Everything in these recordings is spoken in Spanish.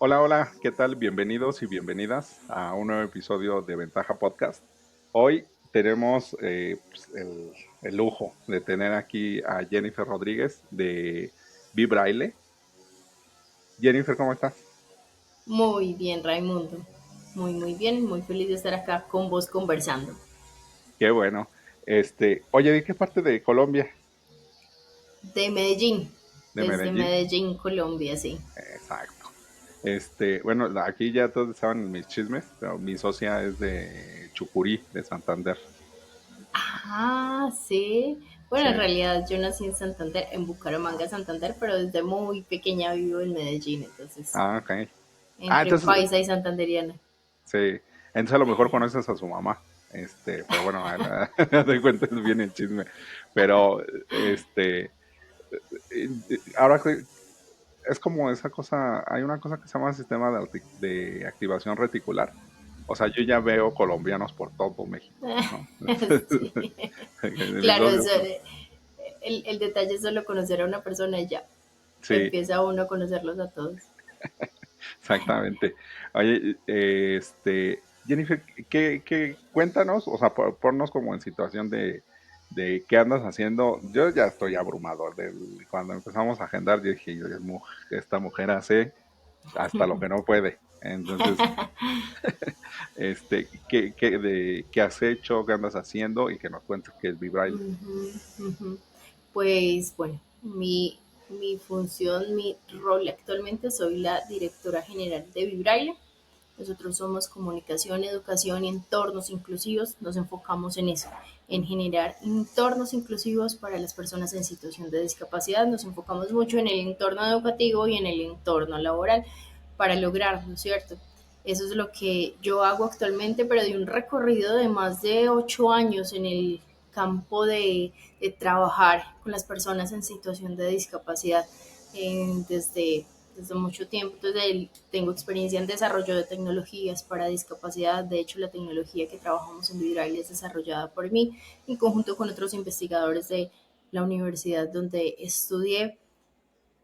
Hola, hola, ¿qué tal? Bienvenidos y bienvenidas a un nuevo episodio de Ventaja Podcast. Hoy tenemos el lujo de tener aquí a Jennifer Rodríguez de Vibraile. Jennifer, ¿cómo estás? Muy bien, Raimundo. Muy bien. Muy feliz de estar acá con vos conversando. Qué bueno. Oye, ¿de qué parte de Colombia? De Medellín, De desde Medellín. Medellín, Colombia, sí. Exacto. Bueno, aquí ya todos saben mis chismes, pero mi socia es de Chucurí, de Santander. Ah, sí. Bueno, Sí. en realidad yo nací en Santander, en Bucaramanga, Santander, pero desde muy pequeña vivo en Medellín, entonces, Ah, ok. Ah, entre entonces, paisa y santanderiana. sí, entonces a lo mejor conoces a su mamá, pero bueno, de cuentas bien el chisme, pero ahora que es como esa cosa, hay una cosa que se llama sistema de activación reticular, o sea, yo ya veo colombianos por todo México, ¿no? Sí. Mis Claro, socios, el detalle es solo conocer a una persona y ya. sí, Empieza uno a conocerlos a todos. exactamente. Oye, Jennifer, cuéntanos, o sea, ponnos como en situación de qué andas haciendo. Yo ya estoy abrumado. Cuando empezamos a agendar, yo dije, esta mujer hace hasta lo que no puede. Entonces, ¿qué has hecho? ¿Qué andas haciendo? Y que nos cuentes qué es Vibrail. Ujú, ujú. Pues bueno, mi función, mi rol actualmente soy la directora general de Vibraile. Nosotros somos comunicación, educación y entornos inclusivos. Nos enfocamos en eso, en generar entornos inclusivos para las personas en situación de discapacidad. Nos enfocamos mucho en el entorno educativo y en el entorno laboral para lograrlo, ¿cierto? Eso es lo que yo hago actualmente, pero de un recorrido de más de 8 años en el campo de trabajar con las personas en situación de discapacidad desde mucho tiempo. Entonces, tengo experiencia en desarrollo de tecnologías para discapacidad. De hecho, la tecnología que trabajamos en Vibral es desarrollada por mí en conjunto con otros investigadores de la universidad donde estudié.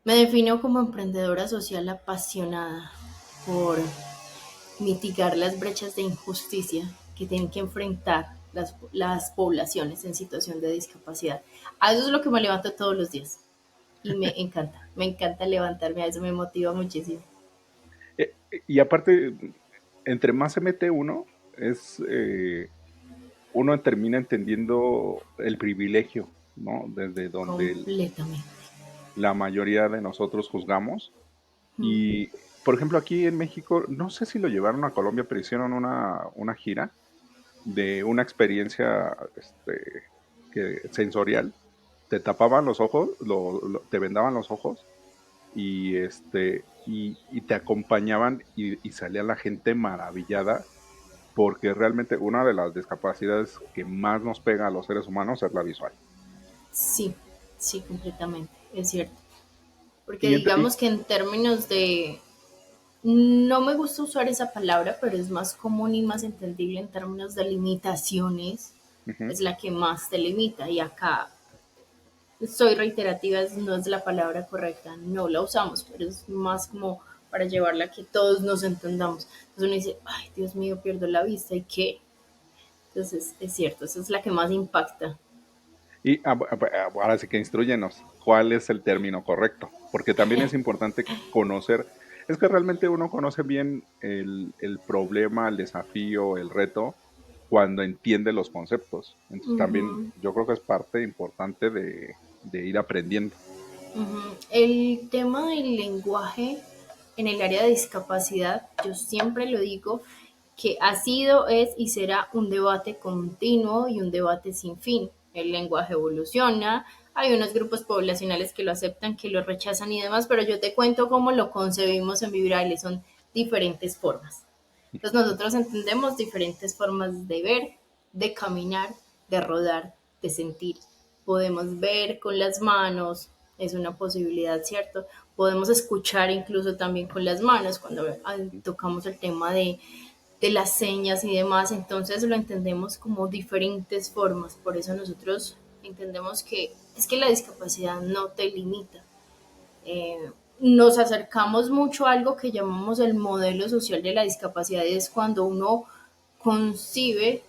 Me defino como emprendedora social apasionada por mitigar las brechas de injusticia que tienen que enfrentar las poblaciones en situación de discapacidad. A eso es lo que me levanto todos los días y me encanta levantarme, a eso me motiva muchísimo. Y aparte, entre más se mete uno, uno termina entendiendo el privilegio, ¿no? Desde donde Completamente. la mayoría de nosotros juzgamos. Y, por ejemplo, aquí en México, no sé si lo llevaron a Colombia, pero hicieron una gira de una experiencia sensorial. Te tapaban los ojos, te vendaban los ojos y te acompañaban y salía la gente maravillada porque realmente una de las discapacidades que más nos pega a los seres humanos es la visual. Sí, sí, completamente, es cierto. Porque Y, entre, y digamos que en términos de, no me gusta usar esa palabra, pero es más común y más entendible en términos de limitaciones, ujú. es la que más te limita. Y acá soy reiterativa, no es la palabra correcta, no la usamos, pero es más como para llevarla a que todos nos entendamos. Entonces uno dice, ay, Dios mío, pierdo la vista, ¿y qué? Entonces es cierto, esa es la que más impacta. Ahora sí que instruyenos, ¿cuál es el término correcto? Porque también es importante conocer, es que realmente uno conoce bien el problema, el desafío, el reto, cuando entiende los conceptos. Entonces también Ujú, yo creo que es parte importante de ir aprendiendo. ujú. El tema del lenguaje en el área de discapacidad, yo siempre lo digo, que ha sido, es y será un debate continuo y un debate sin fin. El lenguaje evoluciona, hay unos grupos poblacionales que lo aceptan, que lo rechazan y demás, pero yo te cuento cómo lo concebimos en Vibrale, son diferentes formas. Entonces nosotros entendemos diferentes formas de ver, de caminar, de rodar, de sentir. Podemos ver con las manos, es una posibilidad, ¿cierto? Podemos escuchar incluso también con las manos cuando tocamos el tema de las señas y demás, entonces lo entendemos como diferentes formas. Por eso nosotros entendemos que es que la discapacidad no te limita. nos acercamos mucho a algo que llamamos el modelo social de la discapacidad, y es cuando uno concibe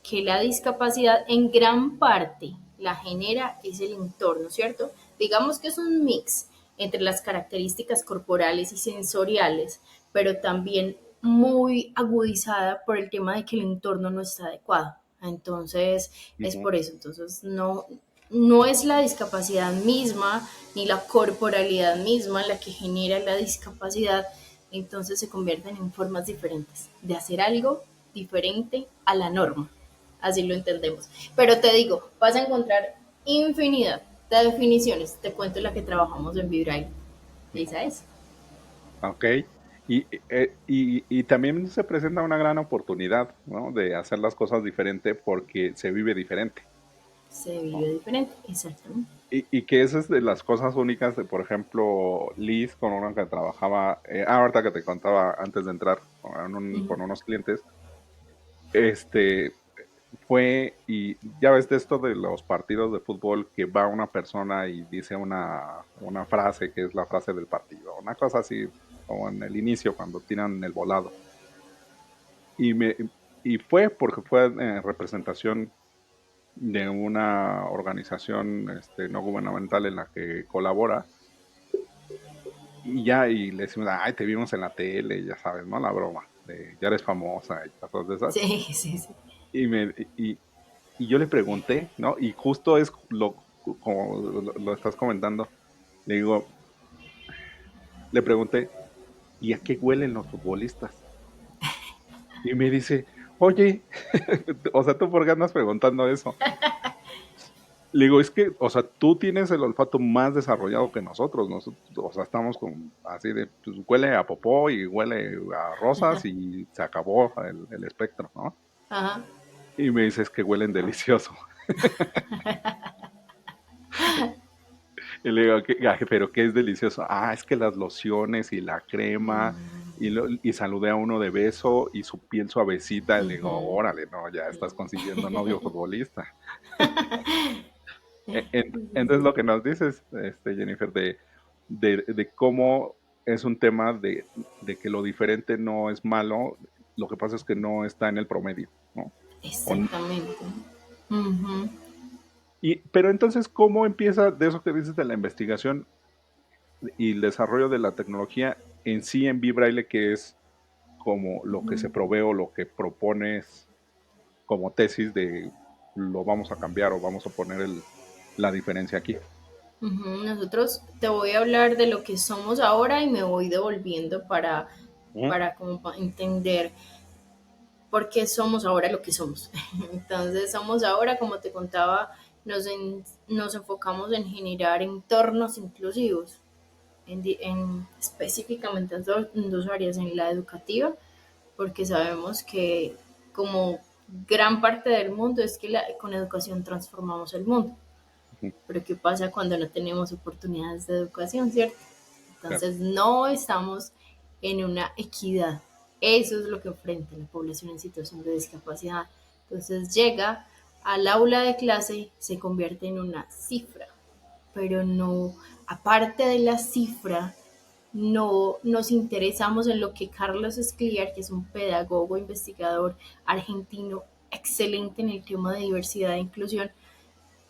que la discapacidad en gran parte la genera es el entorno, ¿cierto? Digamos que es un mix entre las características corporales y sensoriales, pero también muy agudizada por el tema de que el entorno no está adecuado. Entonces, es Ujú. por eso. Entonces, no es la discapacidad misma ni la corporalidad misma la que genera la discapacidad, entonces se convierten en formas diferentes de hacer algo diferente a la norma. Así lo entendemos. Pero te digo, vas a encontrar infinidad de definiciones. Te cuento la que trabajamos en Vibrail. Esa es. Ok. Y también se presenta una gran oportunidad, ¿no? De hacer las cosas diferente porque se vive diferente, Se ¿no? vive diferente, exactamente. Y que esa es de las cosas únicas de, por ejemplo, Liz, con una que trabajaba, ahorita que te contaba antes de entrar Uh-huh. con unos clientes, este, fue, y ya ves de esto de los partidos de fútbol, que va una persona y dice una frase que es la frase del partido, una cosa así, como en el inicio, cuando tiran el volado. Y, me, y fue porque fue representación de una organización no gubernamental en la que colabora. Y ya, y le decimos, ay, te vimos en la tele, ya sabes, ¿no? La broma, de ya eres famosa y cosas de esas. Sí, sí, sí. Y, me, y, y yo le pregunté, ¿no? Y justo es como lo estás comentando, le digo, le pregunté, ¿y a qué huelen los futbolistas? Y me dice, oye, o sea, ¿tú por qué andas preguntando eso? Le digo, es que, o sea, tú tienes el olfato más desarrollado que nosotros, o sea, estamos con así de, pues huele a popó y huele a rosas y se acabó el espectro, ¿no? Ajá. Y me dices que huelen delicioso. Y le digo, pero ¿qué es delicioso? Ah, es que las lociones y la crema, y saludé a uno de beso y su piel suavecita. Y le digo, Uh-huh. órale, no, ya estás consiguiendo novio futbolista. Entonces lo que nos dices, Jennifer, de cómo es un tema de que lo diferente no es malo, lo que pasa es que no está en el promedio, ¿no? O Exactamente. Uh-huh. pero entonces, ¿cómo empieza de eso que dices de la investigación y el desarrollo de la tecnología en sí en Vibraile, que es como lo que se provee o lo que propones como tesis de lo vamos a cambiar o vamos a poner la diferencia aquí? Ujú. Nosotros te voy a hablar de lo que somos ahora y me voy devolviendo Ujú, para como entender por qué somos ahora lo que somos. Entonces somos ahora, como te contaba, nos enfocamos en generar entornos inclusivos, específicamente en dos áreas, en la educativa, porque sabemos que como gran parte del mundo es que con educación transformamos el mundo. ujú, Pero ¿qué pasa cuando no tenemos oportunidades de educación, cierto? claro, Entonces no estamos en una equidad. Eso es lo que enfrenta la población en situación de discapacidad. Entonces llega al aula de clase, se convierte en una cifra, pero no, aparte de la cifra, no nos interesamos en lo que Carlos Escliar, que es un pedagogo, investigador argentino excelente en el tema de diversidad e inclusión,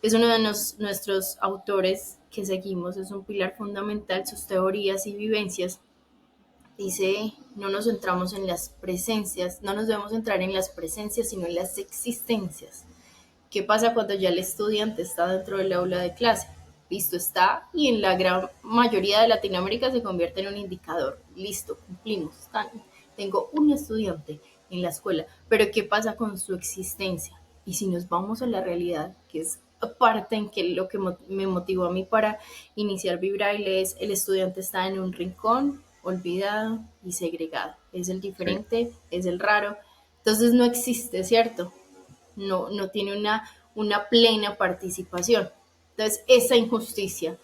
es uno de nuestros autores que seguimos, es un pilar fundamental, sus teorías y vivencias. Dice, no nos centramos en las presencias, no nos debemos centrar en las presencias, sino en las existencias. ¿Qué pasa cuando ya el estudiante está dentro del aula de clase? Listo, está, y en la gran mayoría de Latinoamérica se convierte en un indicador. Listo, cumplimos. Tengo un estudiante en la escuela, pero ¿qué pasa con su existencia? Y si nos vamos a la realidad, que es parte en que lo que me motivó a mí para iniciar Vibraile es el estudiante está en un rincón, olvidado y segregado. Es el sí, diferente, es el raro. Entonces no existe, ¿cierto? No tiene una plena participación. Entonces, esa injusticia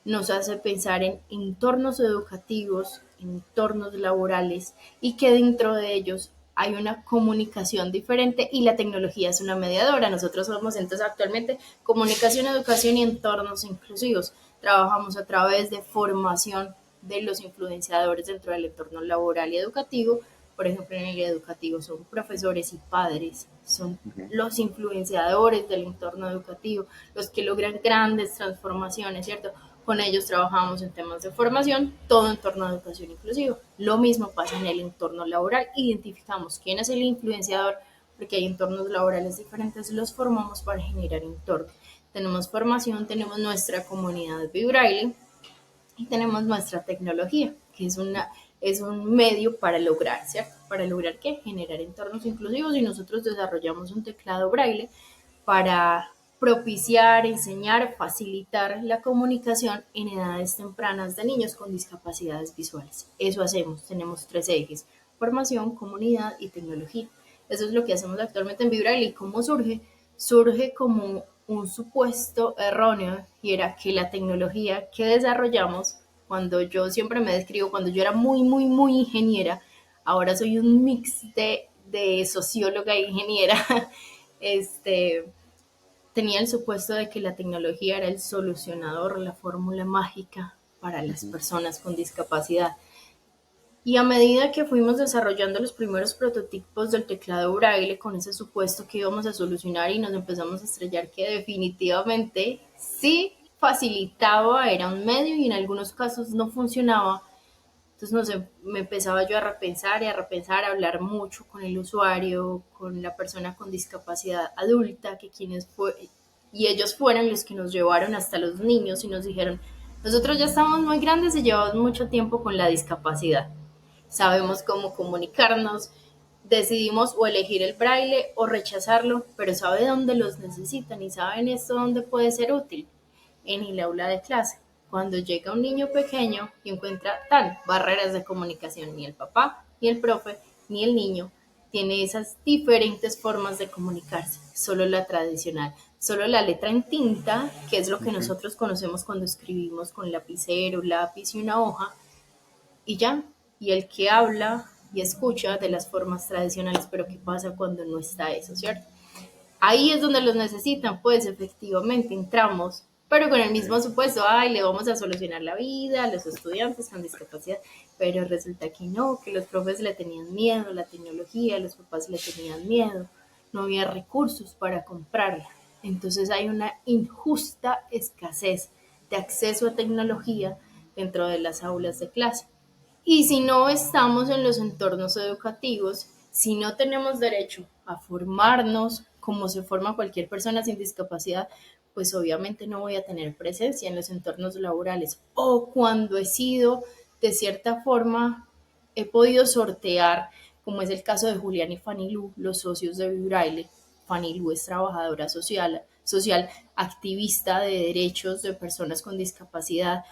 nos hace pensar en entornos educativos, entornos laborales y que dentro de ellos hay una comunicación diferente y la tecnología es una mediadora. Nosotros somos entonces actualmente comunicación, educación y entornos inclusivos. Trabajamos a través de formación de los influenciadores dentro del entorno laboral y educativo. Por ejemplo, en el educativo son profesores y padres, son Ujú, los influenciadores del entorno educativo, los que logran grandes transformaciones, ¿cierto? Con ellos trabajamos en temas de formación, todo en torno a educación inclusiva. Lo mismo pasa en el entorno laboral, identificamos quién es el influenciador, porque hay entornos laborales diferentes, los formamos para generar entorno. Tenemos formación, tenemos nuestra comunidad Vibraile y tenemos nuestra tecnología, que es un medio para lograr, ¿cierto? Para lograr qué? Generar entornos inclusivos y nosotros desarrollamos un teclado braille para propiciar, enseñar, facilitar la comunicación en edades tempranas de niños con discapacidades visuales. Eso hacemos, tenemos tres ejes: formación, comunidad y tecnología. Eso es lo que hacemos actualmente en Vibrail. ¿Y cómo surge? Surge como un supuesto erróneo, y era que la tecnología que desarrollamos, cuando yo siempre me describo, cuando yo era muy ingeniera, ahora soy un mix de socióloga e ingeniera, este, tenía el supuesto de que la tecnología era el solucionador, la fórmula mágica para las ujú. personas con discapacidad. Y a medida que fuimos desarrollando los primeros prototipos del teclado braille con ese supuesto que íbamos a solucionar, y nos empezamos a estrellar que definitivamente sí facilitaba, era un medio y en algunos casos no funcionaba. Entonces, no sé, me empezaba yo a repensar y a repensar, a hablar mucho con el usuario, con la persona con discapacidad adulta, que quienes fue, y ellos fueron los que nos llevaron hasta los niños y nos dijeron: nosotros ya estamos muy grandes y llevamos mucho tiempo con la discapacidad, sabemos cómo comunicarnos, decidimos o elegir el braille o rechazarlo, pero sabe dónde los necesitan y saben esto dónde puede ser útil: en el aula de clase. Cuando llega un niño pequeño y encuentra tan barreras de comunicación, ni el papá, ni el profe, ni el niño tiene esas diferentes formas de comunicarse, solo la tradicional, solo la letra en tinta, que es lo que Ujú. nosotros conocemos cuando escribimos con lapicero, lápiz y una hoja, y ya. Y el que habla y escucha de las formas tradicionales, pero ¿qué pasa cuando no está eso, cierto? Ahí es donde los necesitan, pues efectivamente entramos, pero con el mismo Ok. supuesto: ay, le vamos a solucionar la vida a los estudiantes con discapacidad, pero resulta que no, que los profes le tenían miedo a la tecnología, los papás le tenían miedo, no había recursos para comprarla. Entonces hay una injusta escasez de acceso a tecnología dentro de las aulas de clase. Y si no estamos en los entornos educativos, si no tenemos derecho a formarnos como se forma cualquier persona sin discapacidad, pues obviamente no voy a tener presencia en los entornos laborales. O cuando he sido, de cierta forma, he podido sortear, como es el caso de Julián y Fanny Lu, los socios de Vibraile. Fanny Lu es trabajadora social, activista de derechos de personas con discapacidad,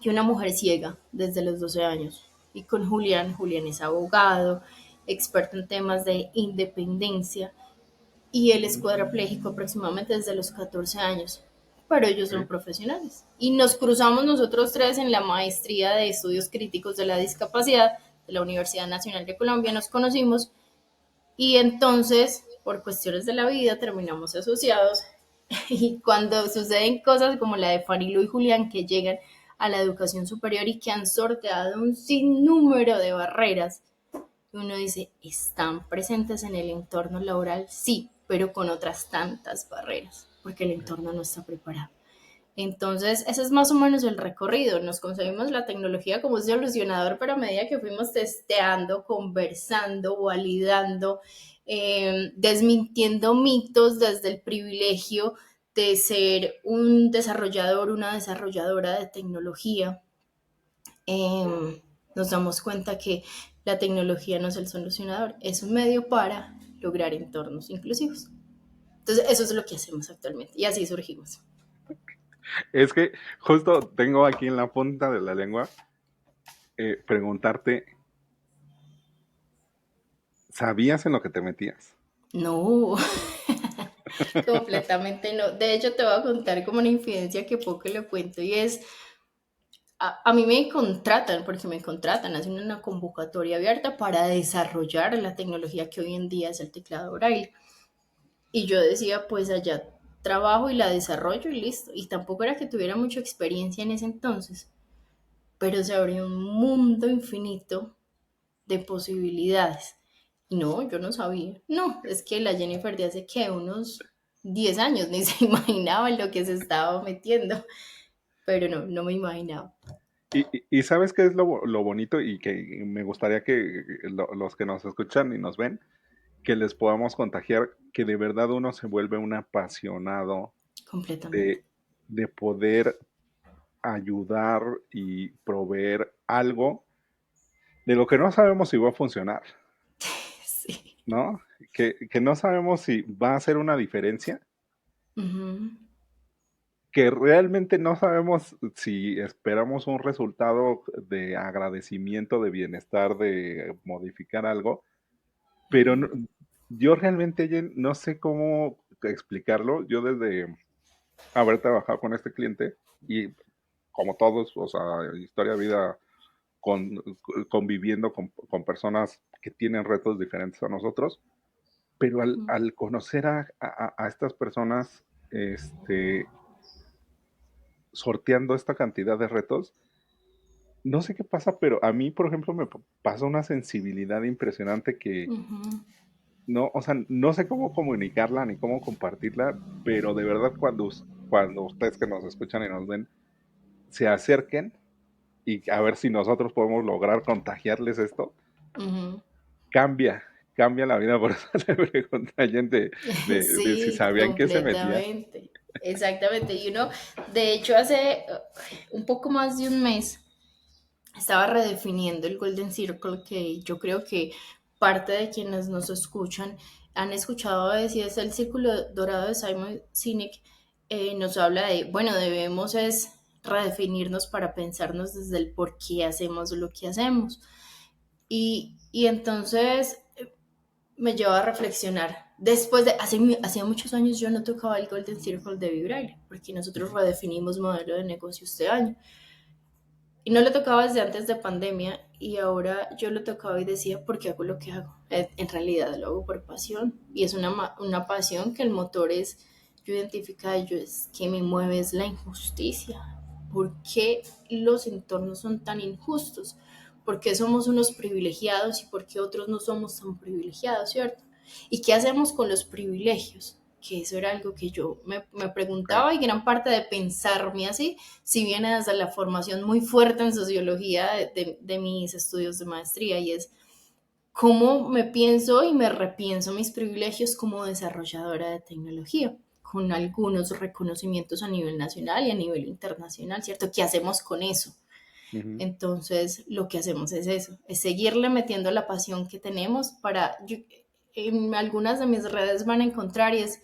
que una mujer ciega desde los 12 años. Y con Julián, Julián es abogado, experto en temas de independencia, y él es Ujú. cuadraplégico aproximadamente desde los 14 años. Pero ellos son Ok. profesionales. Y nos cruzamos nosotros tres en la maestría de estudios críticos de la discapacidad de la Universidad Nacional de Colombia, nos conocimos y entonces, por cuestiones de la vida, terminamos asociados. Y cuando suceden cosas como la de Farilo y Julián, que llegan a la educación superior y que han sorteado un sinnúmero de barreras, uno dice: ¿están presentes en el entorno laboral? Sí, pero con otras tantas barreras, porque el entorno no está preparado. Entonces, ese es más o menos el recorrido. Nos concebimos la tecnología como un solucionador, pero a medida que fuimos testeando, conversando, validando, desmintiendo mitos desde el privilegio de ser un desarrollador, una desarrolladora de tecnología, nos damos cuenta que la tecnología no es el solucionador, es un medio para lograr entornos inclusivos. Entonces, eso es lo que hacemos actualmente y así surgimos. Es que justo tengo aquí en la punta de la lengua preguntarte, ¿sabías en lo que te metías? No, completamente no. De hecho, te voy a contar como una infidencia que poco le cuento, y es, a mí me contratan, porque me contratan, hacen una convocatoria abierta para desarrollar la tecnología que hoy en día es el teclado braille. Y yo decía: pues allá trabajo y la desarrollo y listo. Y tampoco era que tuviera mucha experiencia en ese entonces. pero se abrió un mundo infinito de posibilidades. Y no, yo no sabía. No, es que la Jennifer de hace que unos 10 años ni se imaginaba en lo que se estaba metiendo, pero no, no me imaginaba. Y ¿sabes qué es lo bonito y que me gustaría que los que nos escuchan y nos ven, que les podamos contagiar, que de verdad uno se vuelve un apasionado Completamente. de, de poder ayudar y proveer algo de lo que no sabemos si va a funcionar, Sí. ¿no? Que no sabemos si va a hacer una diferencia, Ujú, que realmente no sabemos si esperamos un resultado de agradecimiento, de bienestar, de modificar algo, pero yo realmente Jen, no sé cómo explicarlo. Yo desde haber trabajado con este cliente y como todos, o sea, historia de vida con, conviviendo con personas que tienen retos diferentes a nosotros, pero ujú, al conocer a estas personas, este, sorteando esta cantidad de retos, no sé qué pasa, pero a mí, por ejemplo, me pasa una sensibilidad impresionante que ujú, no, o sea, no sé cómo comunicarla ni cómo compartirla, pero de verdad cuando ustedes que nos escuchan y nos ven se acerquen y a ver si nosotros podemos lograr contagiarles esto, ujú. cambia, cambia la vida. Por eso le pregunté a gente de si Sí, sabían que se metía. completamente. Exactamente. Y uno, de hecho, hace un poco más de un mes estaba redefiniendo el Golden Circle, que yo creo que parte de quienes nos escuchan han escuchado decir es el círculo dorado de Simon Sinek. Nos habla de, bueno, debemos es redefinirnos para pensarnos desde el por qué hacemos lo que hacemos. Y entonces me lleva a reflexionar. Después de, hacía muchos años yo no tocaba el Golden Circle de Vibraile, porque nosotros Ujú. redefinimos modelo de negocio este año. Y no lo tocaba desde antes de pandemia y ahora yo lo tocaba y decía, ¿por qué hago lo que hago? En realidad lo hago por pasión y es una pasión que el motor es, yo identificaba, yo es que me mueve es la injusticia. ¿Por qué los entornos son tan injustos? ¿Por qué somos unos privilegiados y por qué otros no somos tan privilegiados, cierto? ¿Y qué hacemos con los privilegios? Que eso era algo que yo me Sí. preguntaba y gran parte de pensarme así si viene desde la formación muy fuerte en sociología de mis estudios de maestría y es cómo me pienso y me repienso mis privilegios como desarrolladora de tecnología, con algunos reconocimientos a nivel nacional y a nivel internacional, ¿cierto? ¿Qué hacemos con eso? Ujú. Entonces, lo que hacemos es eso, es seguirle metiendo la pasión que tenemos para... en algunas de mis redes van a encontrar y es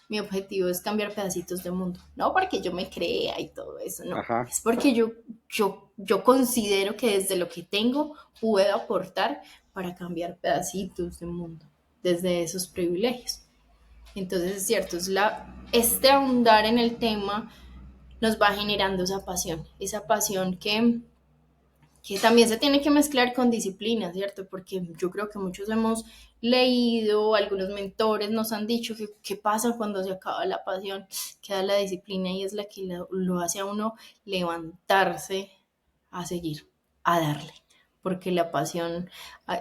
mi objetivo es cambiar pedacitos de mundo. No porque yo me crea y todo eso, no. Ajá. Es porque yo considero que desde lo que tengo puedo aportar para cambiar pedacitos de mundo, desde esos privilegios. Entonces es cierto, este ahondar en el tema nos va generando esa pasión que también se tiene que mezclar con disciplina, ¿cierto? Porque yo creo que muchos hemos leído, algunos mentores nos han dicho que qué pasa cuando se acaba la pasión, queda la disciplina y es la que lo hace a uno levantarse a seguir, a darle, porque la pasión ah,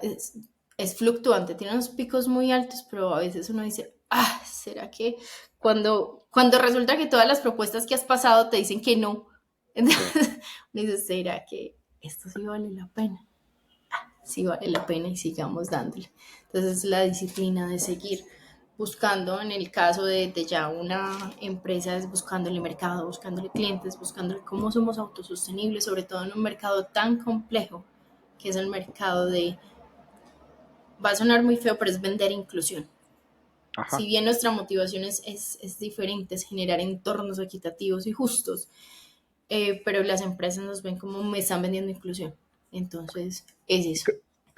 es fluctuante, tiene unos picos muy altos, pero a veces uno dice, ah, ¿será que cuando resulta que todas las propuestas que has pasado te dicen que no? Sí. Entonces uno dice, ¿será que esto sí vale la pena? Sí vale la pena y sigamos dándole. Entonces la disciplina de seguir buscando, en el caso de ya una empresa, es buscándole mercado, buscándole clientes, buscándole cómo somos autosostenibles, sobre todo en un mercado tan complejo que es el mercado de, va a sonar muy feo, pero es vender inclusión. Si Ajá. bien nuestra motivación es diferente, es generar entornos equitativos y justos, pero las empresas nos ven como me están vendiendo inclusión. Entonces, es eso.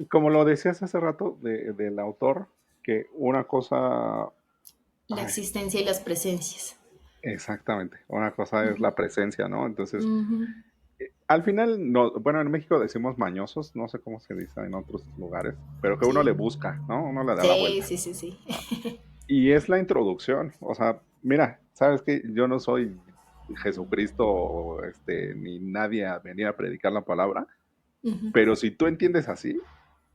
Como lo decías hace rato del autor, que una cosa, La ay, existencia y las presencias. exactamente, una cosa es la presencia, ¿no? Entonces, Ujú. al final, no, bueno, en México decimos mañosos, no sé cómo se dice en otros lugares, pero que uno le Sí, busca, ¿no? Uno le da la sí, vuelta. sí, sí, sí. Y es la introducción, o sea, mira, sabes que yo no soy Jesucristo, ni nadie a venir a predicar la palabra, pero si tú entiendes así,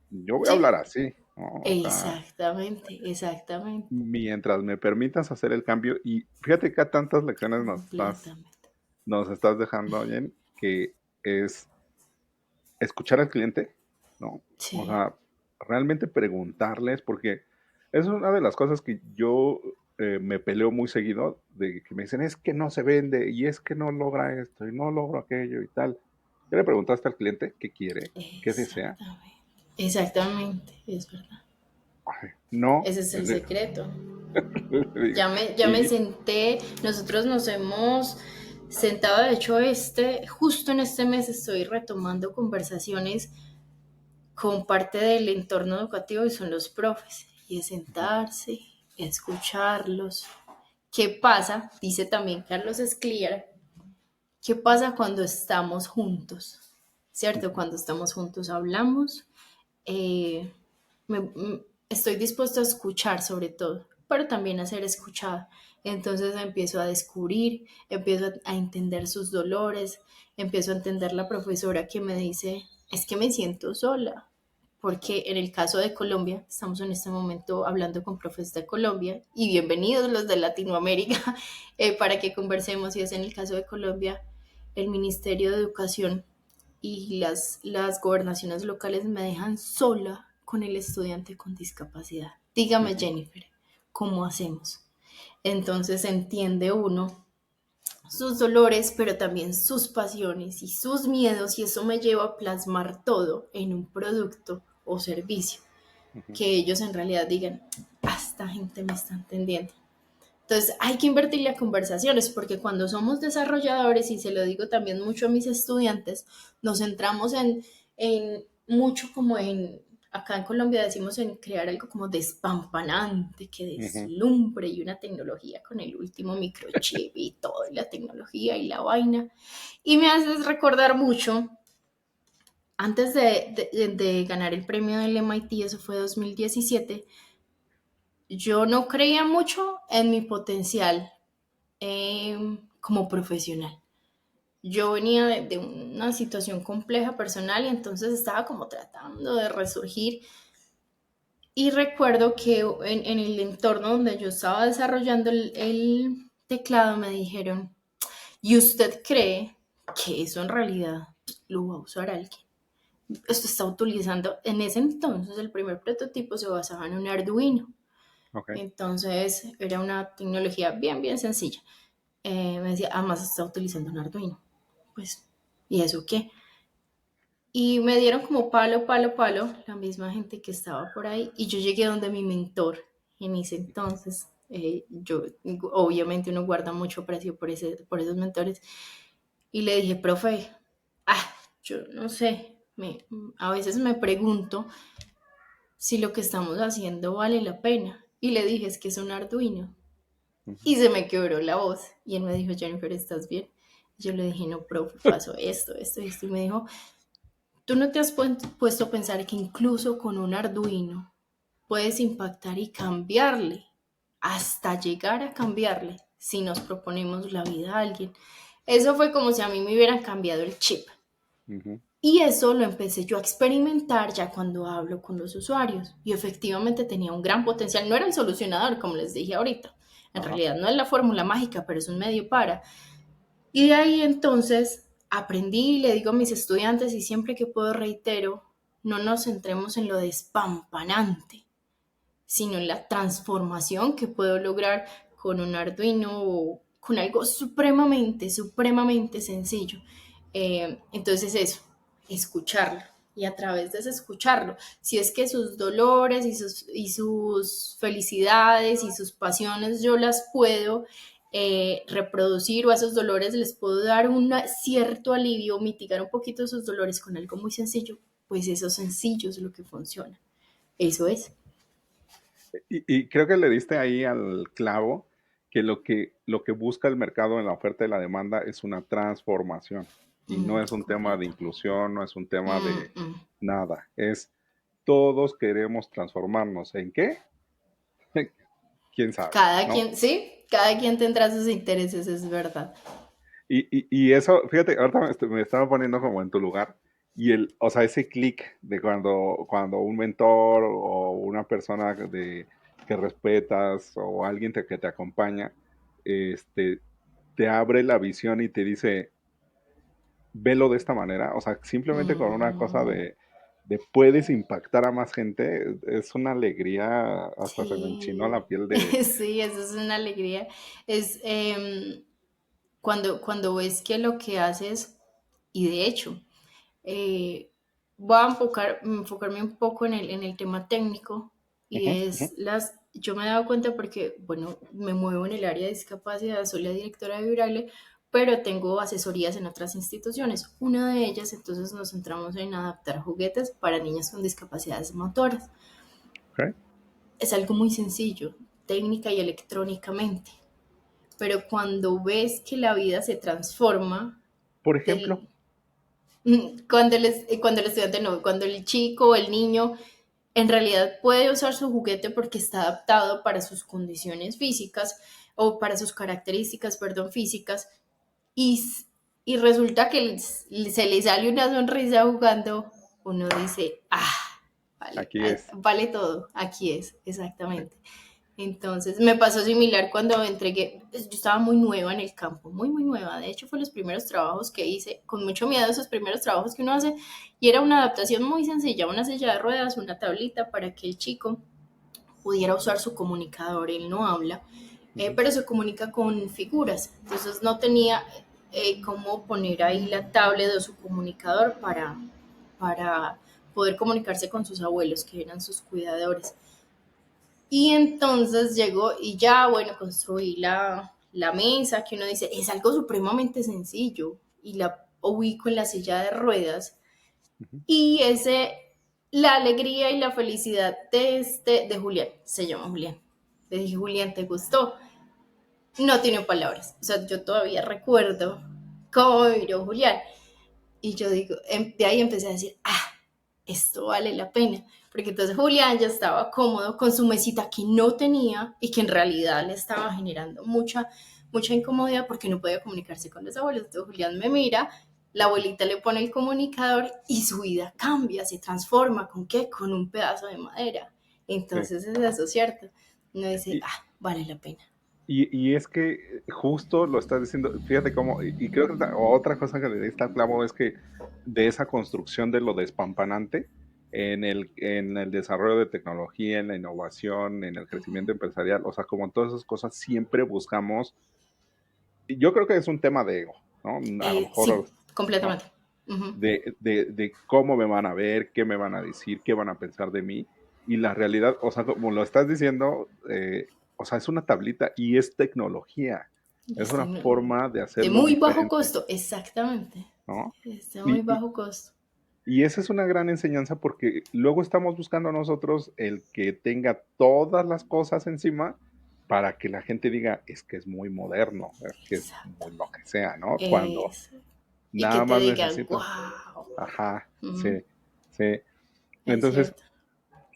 yo voy a Sí, hablar así, ¿no? O sea, exactamente, exactamente, mientras me permitas hacer el cambio, y fíjate que a tantas lecciones completamente. nos estás dejando, Jen, que es escuchar al cliente, ¿no? O Sí, sea, realmente preguntarles, porque es una de las cosas que yo me peleo muy seguido, de que me dicen, es que no se vende, y es que no logra esto, y no logro aquello, y tal. ¿Ya le preguntaste al cliente qué quiere, qué desea? exactamente, exactamente, es verdad. Ay, no, Ese es el secreto. Ya me y, senté, nosotros nos hemos sentado, de hecho, justo en este mes estoy retomando conversaciones con parte del entorno educativo y son los profes, y es sentarse, escucharlos. ¿Qué pasa? Dice también Carlos Escliar, ¿qué pasa cuando estamos juntos? ¿Cierto? Cuando estamos juntos hablamos, eh, estoy dispuesto a escuchar sobre todo, pero también a ser escuchada. Entonces empiezo a descubrir, empiezo a entender sus dolores, empiezo a entender la profesora que me dice, es que me siento sola, porque en el caso de Colombia, estamos en este momento hablando con profes de Colombia y bienvenidos los de Latinoamérica para que conversemos, y es en el caso de Colombia, el Ministerio de Educación y las gobernaciones locales me dejan sola con el estudiante con discapacidad. Dígame, ujú, Jennifer, ¿cómo hacemos? Entonces entiende uno sus dolores, pero también sus pasiones y sus miedos, y eso me lleva a plasmar todo en un producto o servicio ujú, que ellos en realidad digan, ah, esta gente me está entendiendo. Entonces hay que invertirle a conversaciones, porque cuando somos desarrolladores, y se lo digo también mucho a mis estudiantes, nos centramos en mucho como en, acá en Colombia decimos en crear algo como despampanante, que ujú. deslumbre, y una tecnología con el último microchip y todo, y la tecnología y la vaina. Y me haces recordar mucho, antes de ganar el premio del MIT, eso fue 2017, yo no creía mucho en mi potencial como profesional. Yo venía de una situación compleja personal, y entonces estaba como tratando de resurgir, y recuerdo que en el entorno donde yo estaba desarrollando el teclado me dijeron, ¿y usted cree que eso en realidad lo va a usar alguien? Esto está utilizando, en ese entonces el primer prototipo se basaba en un Arduino, Ok. entonces era una tecnología bien, bien sencilla. Me decía, además está utilizando un Arduino. Pues, ¿y eso qué? Y me dieron como palo, palo, palo, la misma gente que estaba por ahí, y yo llegué donde mi mentor en ese entonces. Yo, obviamente uno guarda mucho aprecio por esos mentores, y le dije, profe, yo no sé, a veces me pregunto si lo que estamos haciendo vale la pena. Y le dije, es que es un Arduino. Ujú. Y se me quebró la voz. Y él me dijo, Jennifer, ¿estás bien? Yo le dije, no, profe, pasó esto, esto, esto. Y me dijo, ¿tú no te has puesto a pensar que incluso con un Arduino puedes impactar y cambiarle, hasta llegar a cambiarle, si nos proponemos la vida a alguien? Eso fue como si a mí me hubieran cambiado el chip. Ujú. Y eso lo empecé yo a experimentar ya cuando hablo con los usuarios. Y efectivamente tenía un gran potencial. No era el solucionador, como les dije ahorita. En Ajá. realidad no es la fórmula mágica, pero es un medio para. Y de ahí entonces aprendí, y le digo a mis estudiantes, y siempre que puedo reitero, no nos centremos en lo despampanante, sino en la transformación que puedo lograr con un Arduino o con algo supremamente, supremamente sencillo. Entonces eso, escucharlo. Y a través de ese escucharlo, si es que sus dolores y sus felicidades y sus pasiones yo las puedo reproducir, o a esos dolores les puedo dar un cierto alivio, mitigar un poquito esos dolores con algo muy sencillo, pues eso sencillo es lo que funciona. Eso es. Y creo que le diste ahí al clavo que lo que busca el mercado en la oferta y la demanda es una transformación. Y no es un tema de Completamente. inclusión, no es un tema Mm, de mm. nada. Es todos queremos transformarnos. ¿En qué? ¿Quién sabe? Cada ¿No? quien, sí, cada quien tendrá sus intereses, es verdad. Y eso, fíjate, ahorita me estaba poniendo como en tu lugar y o sea, ese clic de cuando un mentor o una persona que respetas o alguien que te acompaña, este, te abre la visión y te dice, velo de esta manera, o sea, simplemente con una cosa Ujú. de puedes impactar a más gente, es una alegría, hasta se me enchinó Sí, la piel de... sí, eso es una alegría. Es cuando ves que lo que haces, y de hecho, eh, voy a enfocarme un poco en el tema técnico, y Ujú, ujú, es yo me he dado cuenta porque, bueno, me muevo en el área de discapacidad, soy la directora de Vibrale, pero tengo asesorías en otras instituciones. Una de ellas, entonces, nos centramos en adaptar juguetes para niños con discapacidades motoras. ok. Es algo muy sencillo, técnica y electrónicamente, pero cuando ves que la vida se transforma, Por ejemplo, del, cuando el estudiante no, cuando el chico o el niño en realidad puede usar su juguete porque está adaptado para sus condiciones físicas o para sus características, perdón, físicas, y, y resulta que se le sale una sonrisa jugando, uno dice, vale, aquí es. vale todo, aquí es, exactamente. Entonces me pasó similar cuando entregué, yo estaba muy nueva en el campo, muy, muy nueva. De hecho, fue los primeros trabajos que hice, con mucho miedo esos primeros trabajos que uno hace, y era una adaptación muy sencilla, una silla de ruedas, una tablita para que el chico pudiera usar su comunicador. Él no habla, Ujú, pero se comunica con figuras. Entonces no tenía cómo poner ahí la tablet o su comunicador para poder comunicarse con sus abuelos, que eran sus cuidadores. Y entonces llegó y ya, bueno, construí la mesa, que uno dice, es algo supremamente sencillo, y la ubico en la silla de ruedas. ujú. Y la alegría y la felicidad de Julián, se llama Julián. Le dije, Julián, ¿te gustó? No tiene palabras. O sea, yo todavía recuerdo cómo me miró Julián. Y yo digo, de ahí empecé a decir, esto vale la pena. Porque entonces Julián ya estaba cómodo con su mesita que no tenía y que en realidad le estaba generando mucha incomodidad porque no podía comunicarse con los abuelos. Entonces Julián me mira, la abuelita le pone el comunicador y su vida cambia, se transforma. ¿Con qué? Con un pedazo de madera. Sí. Entonces es eso, ¿cierto? Uno dice, Y, vale la pena. y es que justo lo estás diciendo, fíjate cómo, y creo que otra cosa que le está al clavo es que de esa construcción de lo despampanante en el desarrollo de tecnología, en la innovación, en el crecimiento empresarial, o sea, como en todas esas cosas, siempre buscamos, y yo creo que es un tema de ego, ¿no? A lo Sí, mejor, ¿no? completamente. Ujú. De cómo me van a ver, qué me van a decir, qué van a pensar de mí. Y la realidad, o sea, como lo estás diciendo, o sea, es una tablita y es tecnología. Es una forma de De hacerlo muy bajo diferente, costo, exactamente. ¿no? Es de muy Y, y, bajo costo. y esa es una gran enseñanza porque luego estamos buscando nosotros el que tenga todas las cosas encima para que la gente diga, es que es muy moderno, es que es muy lo que sea, ¿no? Cuando Es, y que nada te más digan, necesito. wow. Ajá, sí, Ujú, sí. es Entonces, cierto.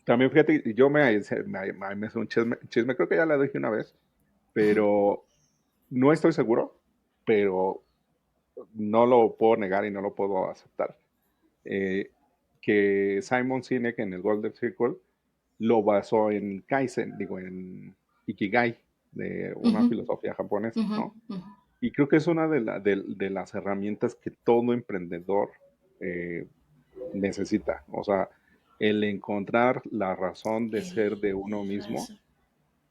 también fíjate, yo me hice un chisme, creo que ya la dije una vez, pero no estoy seguro, pero no lo puedo negar y no lo puedo aceptar. Eh, que Simon Sinek en el Golden Circle lo basó en Kaizen, digo, en Ikigai, de una Ujú, filosofía japonesa, ujú, ¿no? ujú. Y creo que es una de las herramientas que todo emprendedor eh, necesita. O sea, el encontrar la razón de ser de uno mismo Razón.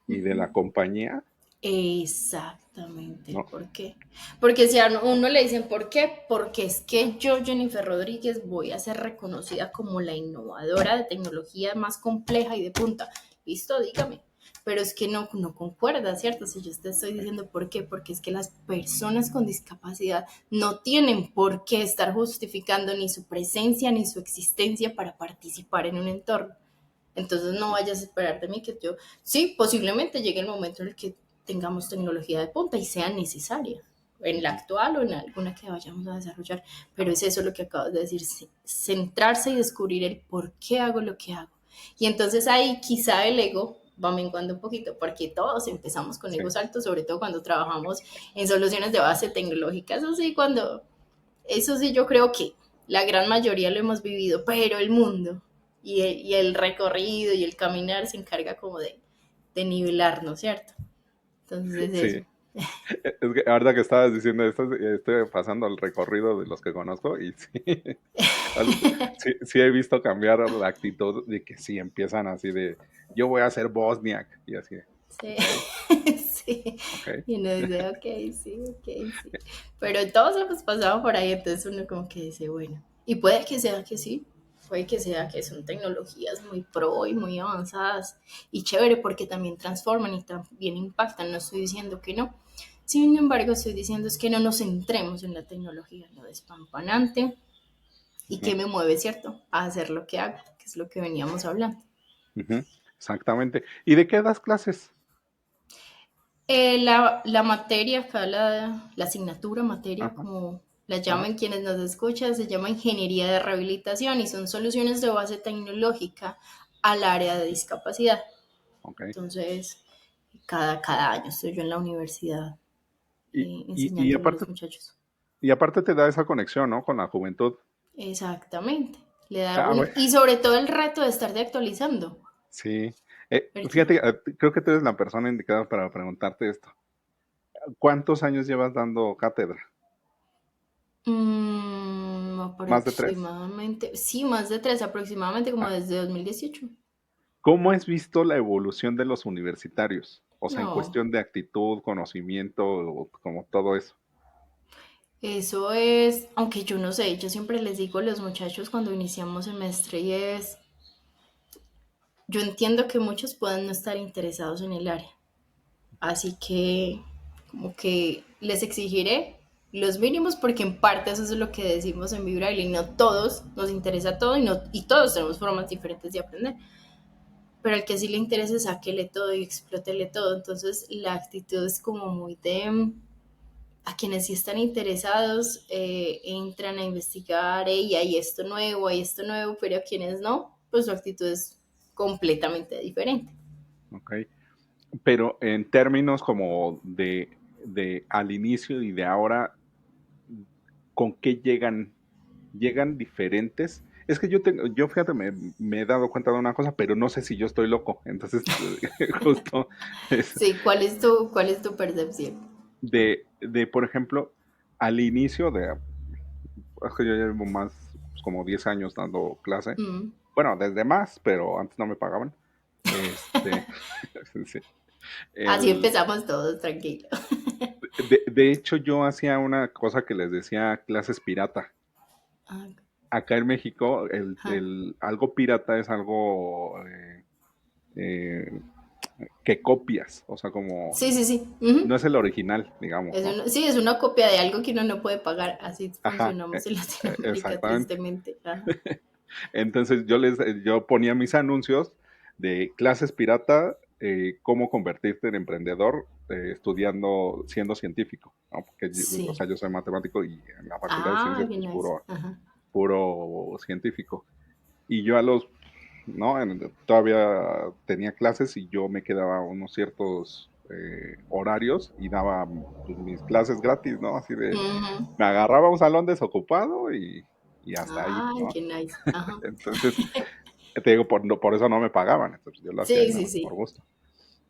y de la compañía, Exactamente el ¿no? por qué. Porque si a uno le dicen por qué, porque es que yo, Jennifer Rodríguez, voy a ser reconocida como la innovadora de tecnología más compleja y de punta. Listo, dígame. Pero es que no concuerda, ¿cierto? Si yo te estoy diciendo por qué, porque es que las personas con discapacidad no tienen por qué estar justificando ni su presencia ni su existencia para participar en un entorno. Entonces no vayas a esperar de mí que yo, sí, posiblemente llegue el momento en el que tengamos tecnología de punta y sea necesaria, en la Ujú. actual o en alguna que vayamos a desarrollar, pero es eso lo que acabas de decir, centrarse y descubrir el por qué hago lo que hago. Y entonces ahí quizá el ego va menguando un poquito, porque todos empezamos con Sí, egos altos, sobre todo cuando trabajamos en soluciones de base tecnológica. Eso sí, yo creo que la gran mayoría lo hemos vivido, pero el mundo y el recorrido y el caminar se encarga como de nivelarnos, ¿cierto? Entonces eso. sí. Es que ahorita que estabas diciendo esto, estoy pasando el recorrido de los que conozco y sí, al- sí, sí he visto cambiar la actitud de que sí empiezan así de, yo voy a ser Bosniak y así, Sí, ok, sí. ok, Y uno dice, ok, sí. Pero todos hemos pasado por ahí, entonces uno como que dice, bueno, y puede que sea que sí, puede que sea que son tecnologías muy pro y muy avanzadas y chévere porque también transforman y también impactan, no estoy diciendo que no. Sin embargo, estoy diciendo es que no nos centremos en la tecnología, lo despampanante y ujú, que me mueve, ¿cierto? A hacer lo que hago, que es lo que veníamos hablando. ujú, exactamente. ¿Y de qué das clases? La materia, acá la asignatura, materia, Ajá, como la ajá, llaman quienes nos escuchan, se llama Ingeniería de Rehabilitación y son soluciones de base tecnológica al área de discapacidad. ok. Entonces, cada año estoy yo en la universidad Y enseñándole a aparte, los muchachos. y aparte te da esa conexión, ¿no? Con la juventud. Exactamente. Le da Ah, un, y sobre todo el reto de estar de actualizando. sí. Porque, Fíjate, creo que tú eres la persona indicada para preguntarte esto. ¿Cuántos años llevas dando cátedra? ¿Más de tres? aproximadamente, sí, más de tres, aproximadamente como Ah, desde 2018. ¿cómo has visto la evolución de los universitarios? O sea, en No, cuestión de actitud, conocimiento, o como todo eso. eso es, aunque yo no sé, yo siempre les digo a los muchachos cuando iniciamos semestre y es, yo entiendo que muchos puedan no estar interesados en el área, así que como que les exigiré los mínimos porque en parte eso es lo que decimos en Vibra y no todos nos interesa todo y, no, y todos tenemos formas diferentes de aprender, pero al que sí le interese sáquele todo y explótele todo, entonces la actitud es como muy de a quienes sí están interesados entran a investigar, hey, hay esto nuevo, pero a quienes no, pues su actitud es completamente diferente. ¿Ok? Pero en términos como de al inicio y de ahora, ¿con qué llegan? ¿Llegan diferentes? Es que yo fíjate, me he dado cuenta de una cosa, pero no sé si yo estoy loco. Entonces, justo es Sí, cuál es tu percepción? por ejemplo, al inicio es que yo llevo más, pues, como 10 años dando clase. Mm. Bueno, desde más, pero antes no me pagaban. Este, sí. Así El, empezamos todos, tranquilo. de hecho, yo hacía una cosa que les decía clases pirata. Ah, Acá en México, ajá. algo pirata es algo eh, que copias, o sea, como Sí, sí, sí. Ujú. no es el original, digamos, ¿no? Sí, es una copia de algo que uno no puede pagar. Así Ajá, funcionamos en Latinoamérica, exactamente. tristemente. Ajá. Entonces yo ponía mis anuncios de clases pirata, cómo convertirte en emprendedor estudiando, siendo científico, ¿no? Porque o Sí. sea, yo soy matemático y en la Facultad de Ah, Ciencias, qué pues nice. Ajá. puro científico. Y yo ¿no? Todavía tenía clases y yo me quedaba unos ciertos horarios y daba pues, mis clases gratis, ¿no? Así de, Ujú. me agarraba un salón desocupado y hasta ahí, Ay, ¿no? qué nice. Ajá. Entonces, te digo, por eso no me pagaban, entonces yo lo hacía ahí Sí, nada sí, más por sí. gusto.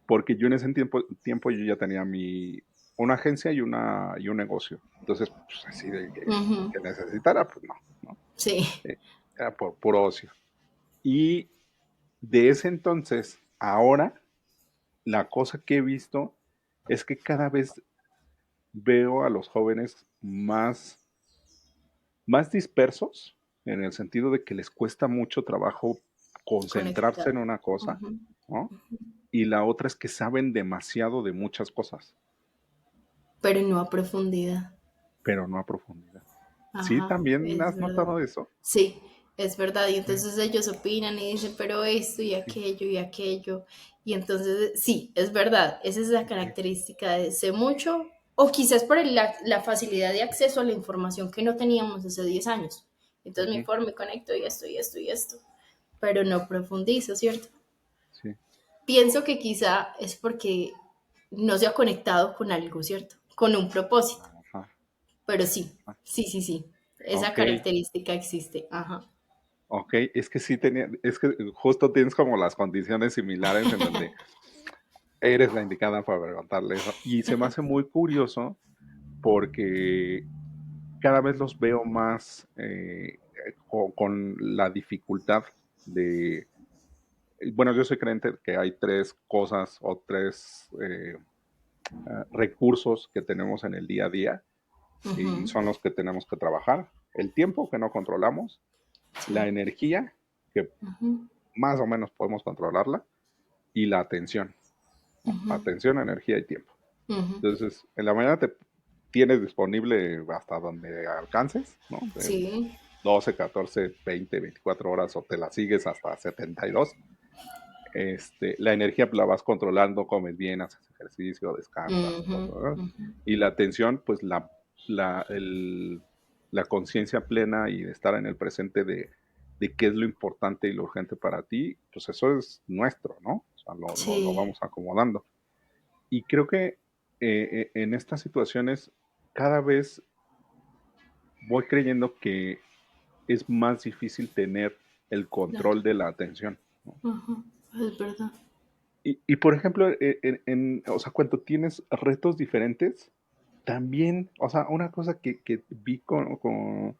Porque yo en ese tiempo yo ya tenía una agencia y un negocio. Entonces, pues así de Ujú. que necesitara, pues no, ¿no? Sí, Era por puro ocio. Y de ese entonces, ahora, la cosa que he visto es que cada vez veo a los jóvenes más dispersos, en el sentido de que les cuesta mucho trabajo concentrarse en conectar. una cosa, Ujú. ¿no? Y la otra es que saben demasiado de muchas cosas, Pero no a profundidad. pero no a profundidad. ¿Sí Ajá, también es has verdad. notado eso? Sí, es verdad. Y Sí, entonces ellos opinan y dicen, pero esto y sí, aquello y aquello. Y entonces, sí, es verdad. Esa es la sí, característica de sé mucho, o quizás por la facilidad de acceso a la información que no teníamos hace 10 años. Entonces me ujú, informo y conecto y esto y esto y esto. Pero no profundizo, ¿cierto? sí. pienso que quizá es porque no se ha conectado con algo, ¿cierto? Con un propósito. Ajá, Pero sí, ajá. sí, sí, sí. Esa Ok, característica existe. Ajá. ok, es que sí tenía, es que justo tienes como las condiciones similares en donde eres la indicada para preguntarle eso. Y se me hace muy curioso porque cada vez los veo más con la dificultad de, bueno, yo soy creyente que hay tres cosas o tres recursos que tenemos en el día a día y Ujú. son los que tenemos que trabajar. El tiempo que no controlamos, la Sí. energía que Ujú. más o menos podemos controlarla y la atención. ¿No? Ujú. Atención, energía y tiempo. Ujú. Entonces, en la mañana te tienes disponible hasta donde alcances, ¿no? De Sí. 12, 14, 20, 24 horas o te la sigues hasta 72. La energía la vas controlando, comes bien, haces ejercicio, descansas, Ujú. Ujú. y la atención, pues la, el- la conciencia plena y de estar en el presente de qué es lo importante y lo urgente para ti, pues eso es nuestro, ¿no? O sea, lo Sí. vamos acomodando. Y creo que en estas situaciones cada vez voy creyendo que es más difícil tener el Claro. control de la atención, ¿no? Ujú. Es verdad. Y, por ejemplo, o sea, cuando tienes retos diferentes, también, o sea, una cosa que vi con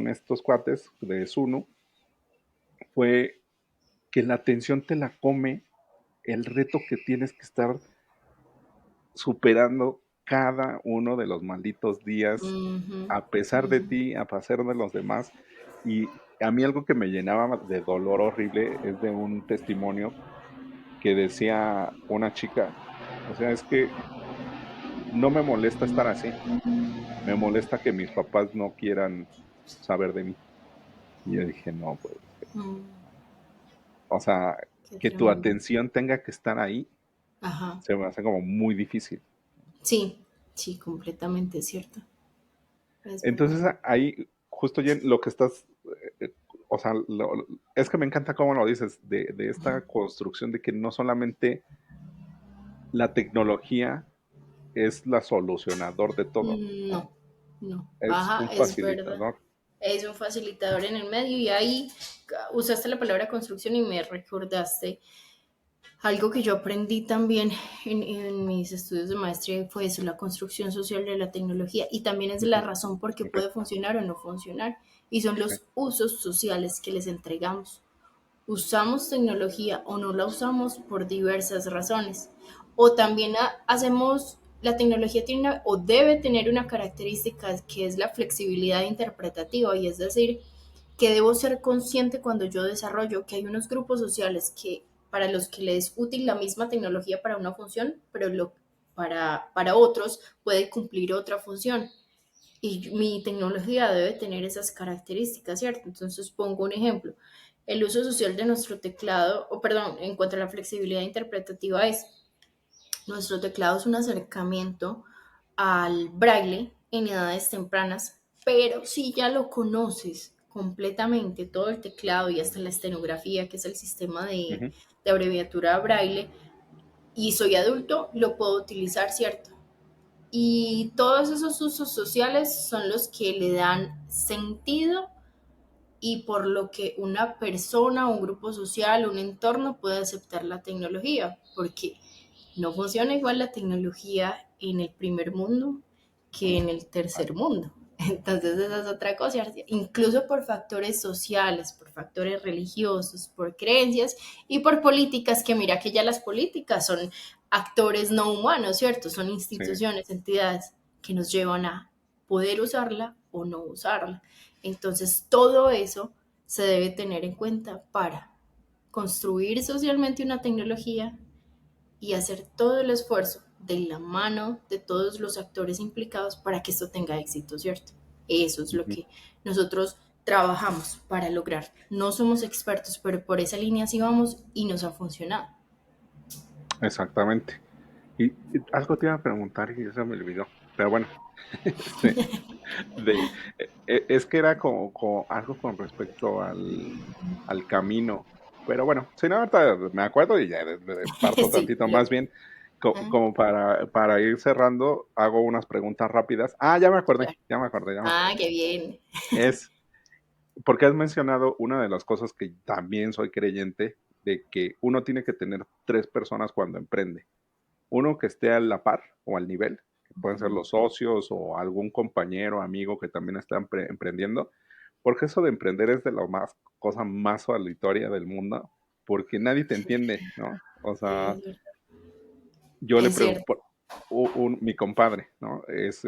estos cuates de Sunu fue que la atención te la come el reto que tienes que estar superando cada uno de los malditos días, Ujú. a pesar de Ujú. ti, a pesar de los demás. Y a mí algo que me llenaba de dolor horrible es de un testimonio que decía una chica, o sea, es que no me molesta estar así, me molesta que mis papás no quieran saber de mí. Y yo dije, no, pues, Mm. o sea, Qué que tu tremendo. atención tenga que estar ahí, Ajá. se me hace como muy difícil. Sí, sí, completamente cierto. Es verdad. Entonces ahí, justo ya lo que estás, o sea, es que me encanta cómo lo dices, de esta construcción de que no solamente la tecnología es la solucionador de todo, ¿no? No, no. Es Ajá, un es verdad. facilitador. Es un facilitador en el medio y ahí usaste la palabra construcción y me recordaste algo que yo aprendí también en mis estudios de maestría y fue eso, la construcción social de la tecnología y también es la Ujú. razón por qué Ok, puede funcionar o no funcionar y son ok, los usos sociales que les entregamos. Usamos tecnología o no la usamos por diversas razones. O también hacemos, la tecnología tiene o debe tener una característica que es la flexibilidad interpretativa, y es decir, que debo ser consciente cuando yo desarrollo que hay unos grupos sociales que para los que les es útil la misma tecnología para una función, pero para otros puede cumplir otra función. Y mi tecnología debe tener esas características, ¿cierto? Entonces pongo un ejemplo. El uso social de nuestro teclado, o perdón, en cuanto a la flexibilidad interpretativa es, nuestro teclado es un acercamiento al braille en edades tempranas, pero si ya lo conoces completamente, todo el teclado y hasta la estenografía, que es el sistema ujú, de abreviatura braille, y soy adulto, lo puedo utilizar, ¿cierto? Y todos esos usos sociales son los que le dan sentido y por lo que una persona, un grupo social, un entorno puede aceptar la tecnología, porque no funciona igual la tecnología en el primer mundo que en el tercer exacto, mundo. Entonces esa es otra cosa, incluso por factores sociales, por factores religiosos, por creencias y por políticas, que mira que ya las políticas son actores no humanos, ¿cierto? Son sí, instituciones, entidades que nos llevan a poder usarla o no usarla. Entonces todo eso se debe tener en cuenta para construir socialmente una tecnología y hacer todo el esfuerzo de la mano de todos los actores implicados para que esto tenga éxito, ¿cierto? Eso es lo ujú, que nosotros trabajamos para lograr. No somos expertos, pero por esa línea sí vamos y nos ha funcionado. exactamente. Y algo te iba a preguntar y ya se me olvidó, pero bueno, este, es que era como algo con respecto al camino. Pero bueno, si no, ahorita me acuerdo y ya parto Sí, tantito más bien. ah, Como para ir cerrando, hago unas preguntas rápidas. Ah, ya me acordé, claro. ya me acordé, ya me Ah, acordé. qué bien. Es porque has mencionado una de las cosas que también soy creyente, de que uno tiene que tener tres personas cuando emprende. Uno que esté a la par o al nivel, que pueden ser los socios o algún compañero, amigo que también está emprendiendo, porque eso de emprender es de la cosa más solitaria del mundo, porque nadie te entiende, ¿no? O Sí, sea, es verdad. yo le Es pregunto, cierto. mi compadre, ¿no? Es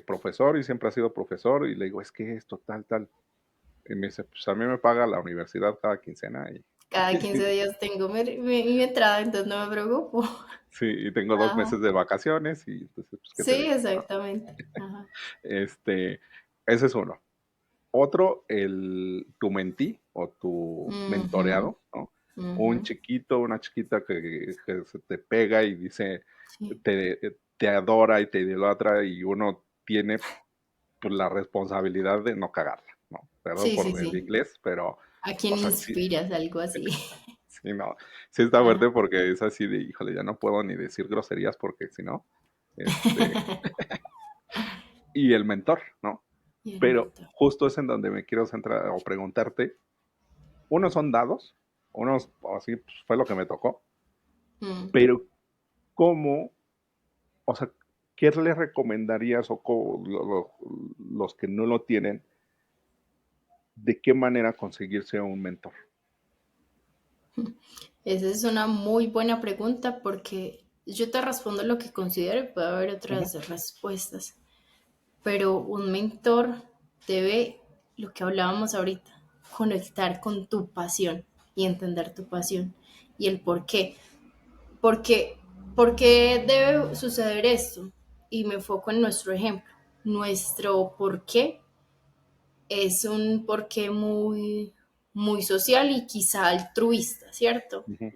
profesor y siempre ha sido profesor y le digo, es que esto, tal, tal. Y me dice, pues a mí me paga la universidad cada quincena y Cada 15 días tengo mi entrada, entonces no me preocupo. sí, y tengo dos Ajá. meses de vacaciones y entonces, pues, ¿qué te Sí, digo? ¿No? exactamente. Ajá. Este, ese es uno. Otro, tu mentí o tu Ujú, mentoreado, ¿no? Un ujú. chiquito, una chiquita que se te pega y dice, Sí. te adora y te idolatra y uno tiene pues, la responsabilidad de no cagarla, ¿no? Perdón Sí, sí, por el sí. inglés, pero, ¿A o quién sea, sí, inspiras? Algo así. sí, no, sí está Ajá. fuerte porque es así de, híjole, ya no puedo ni decir groserías porque si no, este, y el mentor, ¿no? Y el Pero mentor. justo es en donde me quiero centrar o preguntarte, unos son dados, unos así pues, fue lo que me tocó, Mm. pero ¿cómo, o sea, qué le recomendarías o los que no lo tienen, de qué manera conseguirse un mentor? Esa es una muy buena pregunta porque yo te respondo lo que considero y puede haber Ujú, otras respuestas. Pero un mentor debe, lo que hablábamos ahorita, conectar con tu pasión y entender tu pasión y el por qué. Porque, ¿por qué debe suceder esto? Y me enfoco en nuestro ejemplo. Nuestro por qué es un porqué muy social y quizá altruista, ¿cierto? ujú,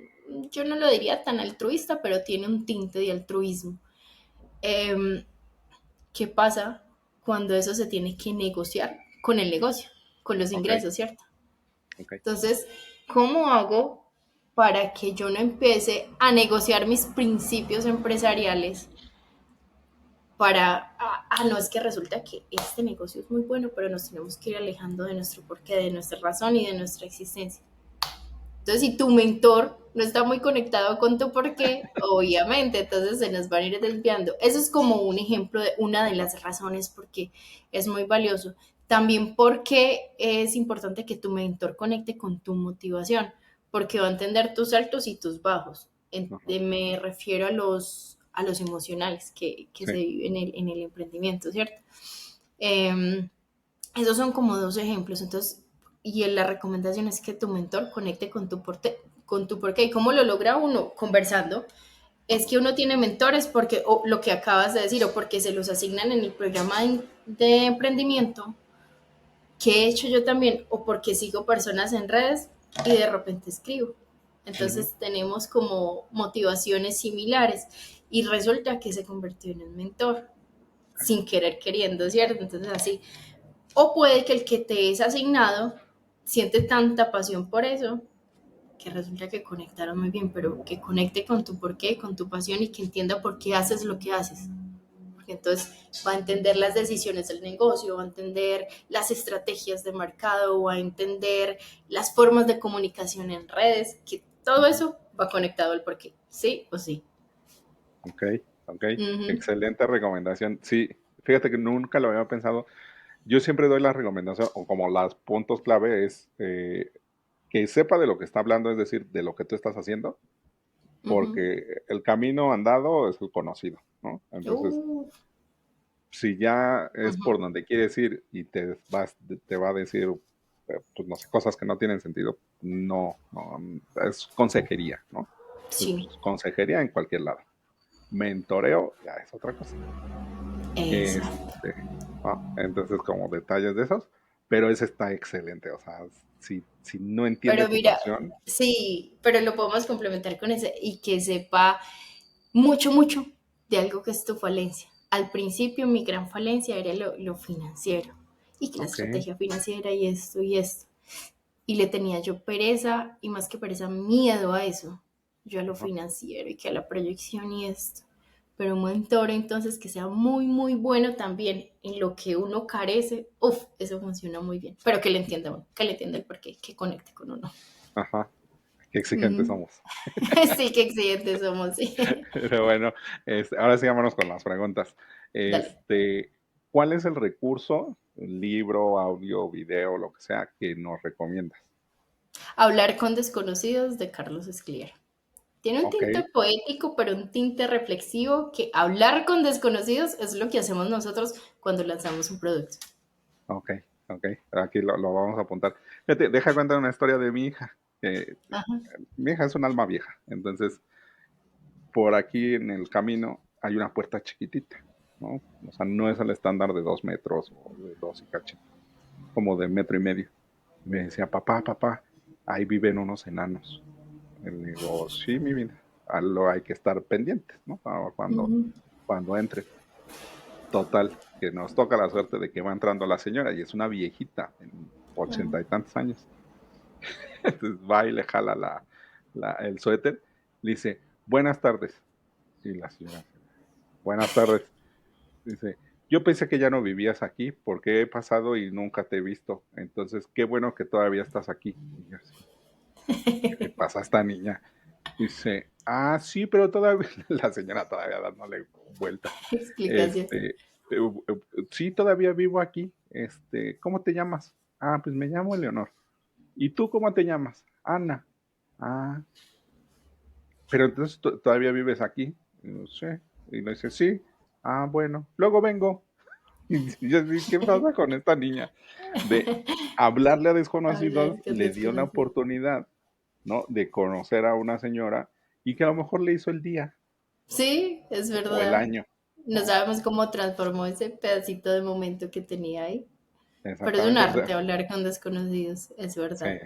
Yo no lo diría tan altruista, pero tiene un tinte de altruismo. Eh, ¿Qué pasa cuando eso se tiene que negociar con el negocio, con los ok, ingresos, ¿cierto? ok. Entonces, ¿cómo hago para que yo no empiece a negociar mis principios empresariales para, no es que resulta que este negocio es muy bueno, pero nos tenemos que ir alejando de nuestro porqué, de nuestra razón y de nuestra existencia? Entonces, si tu mentor no está muy conectado con tu porqué, obviamente, entonces se nos van a ir desviando. Eso es como un ejemplo de una de Ajá, las razones por qué es muy valioso. También porque es importante que tu mentor conecte con tu motivación, porque va a entender tus altos y tus bajos. ajá, Me refiero a los emocionales que sí, se viven en el emprendimiento, ¿cierto? Eh, Esos son como dos ejemplos. Entonces, y la recomendación es que tu mentor conecte con con tu porqué. ¿Y cómo lo logra uno? Conversando. Es ajá, que uno tiene mentores porque, o lo que acabas de decir, o porque se los asignan en el programa de emprendimiento, que he hecho yo también, o porque sigo personas en redes y de repente escribo. ujú, Entonces tenemos como motivaciones similares y resulta que se convirtió en un mentor, ok, sin querer queriendo, ¿cierto? Entonces así, o puede que el que te es asignado siente tanta pasión por eso que resulta que conectaron muy bien, pero que conecte con tu porqué, con tu pasión y que entienda por qué haces lo que haces. Porque entonces va a entender las decisiones del negocio, va a entender las estrategias de mercado, va a entender las formas de comunicación en redes, que todo ujú, eso va conectado al porqué, sí o sí. ok, ok, Ujú, excelente recomendación. Sí, fíjate que nunca lo había pensado. Yo siempre doy la recomendación, o como los puntos clave es que sepa de lo que está hablando, es decir, de lo que tú estás haciendo, ujú. porque el camino andado es el conocido, ¿no? Entonces, Uh, si ya es por ujú. donde quieres ir y te va a decir, pues no sé, cosas que no tienen sentido, no, no, es consejería, ¿no? Entonces, Sí, pues, consejería en cualquier lado. Mentoreo ya es otra cosa. exacto. ¿No? Entonces, como detalles de esos, pero ese está excelente, o sea, si no entiende Pero tu mira, pasión, sí, pero lo podemos complementar con ese y que sepa mucho de algo que es tu falencia. Al principio mi gran falencia era lo financiero y que la ok, estrategia financiera y esto y esto. y le tenía yo pereza y más que pereza, miedo a eso, yo a lo Ajá, financiero y que a la proyección y esto. Pero un mentor entonces que sea muy, muy bueno también en lo que uno carece, uff, eso funciona muy bien. Pero que le entienda uno, que le entienda el porqué, que conecte con uno. ajá, qué exigentes Ujú. somos. Sí, qué exigentes somos, sí. Pero bueno, ahora sí vámonos con las preguntas. Dale. Este, ¿Cuál es el recurso, un libro, audio, video, lo que sea, que nos recomiendas? Hablar con desconocidos de Carlos Esclier. Tiene un Ok, tinte poético, pero un tinte reflexivo que hablar con desconocidos es lo que hacemos nosotros cuando lanzamos un producto. ok, ok. Aquí lo vamos a apuntar. Fíjate, deja contar una historia de mi hija. Ajá. Mi hija es un alma vieja, entonces por aquí en el camino hay una puerta chiquitita, ¿no? O sea, no es el estándar de 2 metros o de dos y cachito, como de metro y medio. Y me decía, papá, papá, ahí viven unos enanos. Y le digo, sí, mi vida, a lo hay que estar pendientes, ¿no? Ujú. Cuando entre. Total, que nos toca la suerte de que va entrando la señora y es una viejita, en Ajá. 80 y tantos años. Entonces va y le jala el suéter, le dice, buenas tardes. Y la señora, buenas tardes. Dice, yo pensé que ya no vivías aquí porque he pasado y nunca te he visto. Entonces, qué bueno que todavía estás aquí. Y yo así, ¿qué le pasa a esta niña? Dice, ah, sí, pero todavía, la señora todavía dándole vuelta. Explicación. Este, sí, todavía vivo aquí. ¿Cómo te llamas? Ah, pues me llamo Eleonor. ¿Y tú cómo te llamas? Ana. Ah, pero entonces todavía vives aquí. No sé. Y le dice, sí. Ah, bueno, luego vengo. Y yo así, ¿qué pasa con esta niña? De hablarle a desconocidos, Hablar con le dio la desconocidos. oportunidad, ¿no? De conocer a una señora y que a lo mejor le hizo el día Sí, es o el verdad. año, No ¿no? sabemos cómo transformó ese pedacito de momento que tenía ahí. Pero es un Exactamente. O arte sea, hablar con desconocidos, es sí, verdad.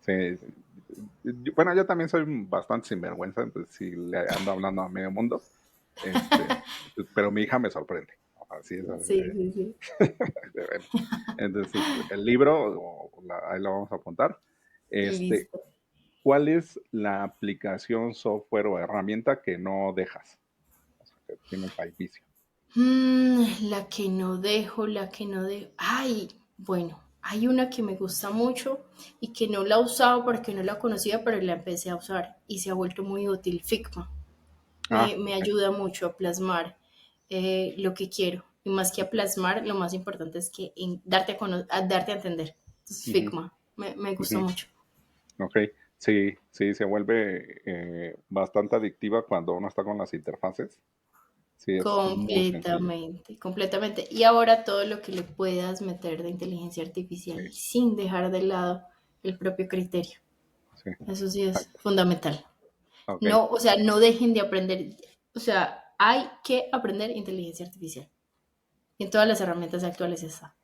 sí. Bueno, yo también soy bastante sinvergüenza, entonces sí le ando hablando a medio mundo, este, pero mi hija me sorprende. Así es, así Sí, sí, sí. bueno. Entonces, el libro, ahí lo vamos a apuntar. Este, Listo. ¿Cuál es la aplicación, software o herramienta que no dejas? O sea, que tienes ahí vicio. La que no dejo, la que no dejo. Ay, bueno, hay una que me gusta mucho y que no la he usado porque no la conocía, pero la empecé a usar y se ha vuelto muy útil. Figma. Ah, Me ok. ayuda mucho a plasmar lo que quiero. Y más que a plasmar, lo más importante es que darte a entender. Entonces, Ujú, Figma, me gusta ujú. mucho. Ok, sí, sí, se vuelve bastante adictiva cuando uno está con las interfaces. Sí, es muy sencillo. Completamente, completamente. Y ahora todo lo que le puedas meter de inteligencia Sí, artificial sin dejar de lado el propio criterio. sí, Eso sí es exacto. fundamental. Ok, No, o sea, no dejen de aprender. O sea, hay que aprender inteligencia artificial. Y en todas las herramientas actuales está.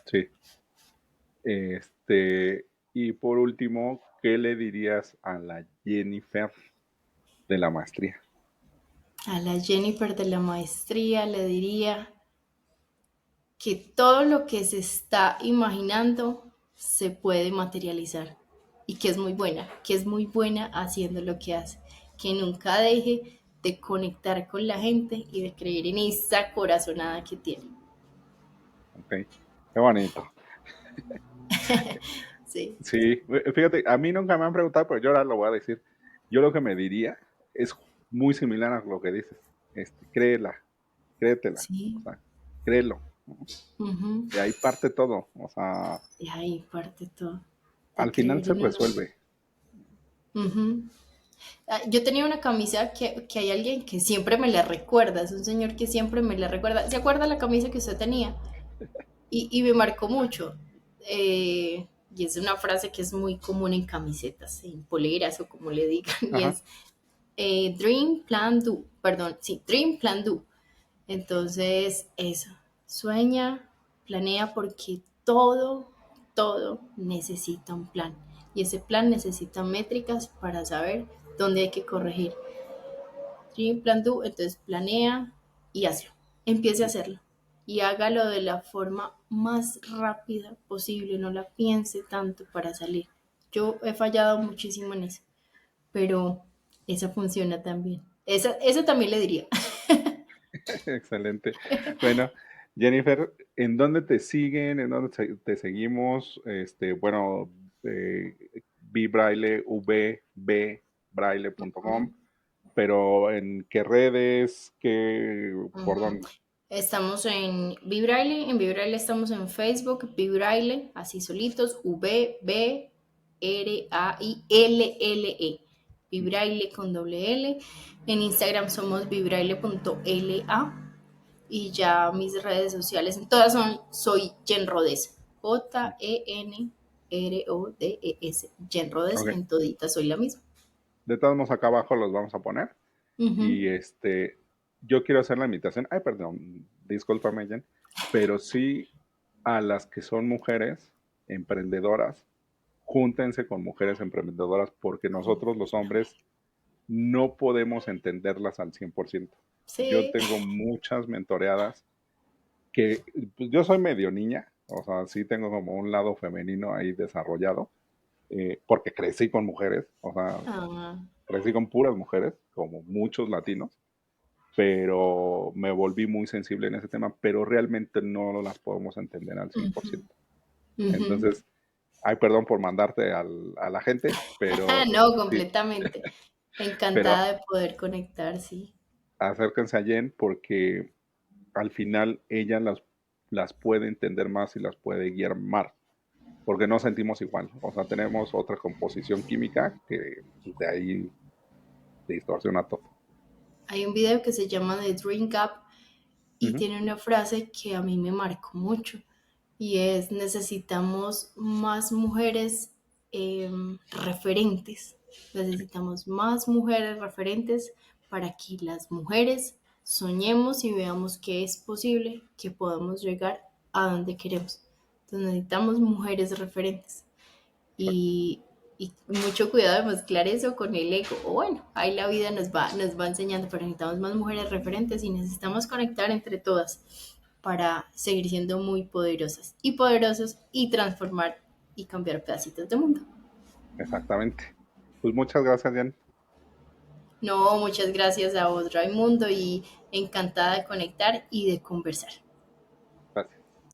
sí. Y por último, ¿qué le dirías a la Jennifer de la maestría? A la Jennifer de la maestría le diría que todo lo que se está imaginando se puede materializar y que es muy buena haciendo lo que hace, que nunca deje de conectar con la gente y de creer en esa corazonada que tiene. Ok, qué bonito. Sí, Sí, fíjate, a mí nunca me han preguntado, pero yo ahora lo voy a decir. Yo lo que me diría es muy similar a lo que dices. Créela, créetela, o sí, sea, créelo, ¿no? ujú. De ahí parte todo, o sea, Y ahí parte todo, de al final creer se en uno. resuelve. Ujú. Yo tenía una camisa que hay alguien que siempre me la recuerda, es un señor que siempre me la recuerda. ¿Se acuerda la camisa que usted tenía? Y me marcó mucho. Y es una frase que es muy común en camisetas, en poleras o como le digan, y Ajá, es Dream Plan Do, perdón, sí, Dream Plan Do. Entonces, eso, sueña, planea porque todo necesita un plan. Y ese plan necesita métricas para saber dónde hay que corregir. Dream Plan Do, entonces planea y hazlo. Empiece a hacerlo. Y hágalo de la forma más rápida posible. No la piense tanto para salir. Yo he fallado muchísimo en eso, pero eso funciona también. Eso también le diría. Excelente. Bueno, Jennifer, ¿en dónde te siguen? ¿En dónde te seguimos? Bueno, eh, vbraille, vbraille.com, pero ¿en qué redes? ¿Por Ujú. dónde? Estamos en Vibraile estamos en Facebook, Vibraile, así solitos, VBRAILLE, Vibraile con doble L. En Instagram somos vibraile.la y ya mis redes sociales, en todas son, soy Jen Rodes, JenRodes, Jen Rodes, Ok. en toditas soy la misma. De todos modos, acá abajo los vamos a poner. Ujú. Y yo quiero hacer la invitación. Ay, perdón, discúlpame, Jen, pero sí a las que son mujeres emprendedoras, júntense con mujeres emprendedoras porque nosotros los hombres no podemos entenderlas al 100%. Yo Sí. tengo muchas mentoreadas que, pues yo soy medio niña, o sea, sí tengo como un lado femenino ahí desarrollado, porque crecí con mujeres, o sea, Ah, crecí con puras mujeres, como muchos latinos, pero me volví muy sensible en ese tema, pero realmente no las podemos entender al 100%. ujú. Entonces, ay, perdón por mandarte a la gente, pero No, sí, completamente. pero Encantada de poder conectar, sí. acérquense a Jen porque al final ella las puede entender más y las puede guiar más, porque no sentimos igual, o sea, tenemos otra composición química que pues, de ahí distorsiona todo. Hay un video que se llama The Drink Up y Ujú. tiene una frase que a mí me marcó mucho y es necesitamos más mujeres referentes, necesitamos más mujeres referentes para que las mujeres soñemos y veamos que es posible que podamos llegar a donde queremos. Entonces necesitamos mujeres referentes y, y mucho cuidado de mezclar eso con el ego. O bueno, ahí la vida nos va enseñando, pero necesitamos más mujeres referentes y necesitamos conectar entre todas para seguir siendo muy poderosas y poderosos y transformar y cambiar pedacitos de mundo. Exactamente. Pues muchas gracias, Jen. No, muchas gracias a vos, Raimundo, y encantada de conectar y de conversar.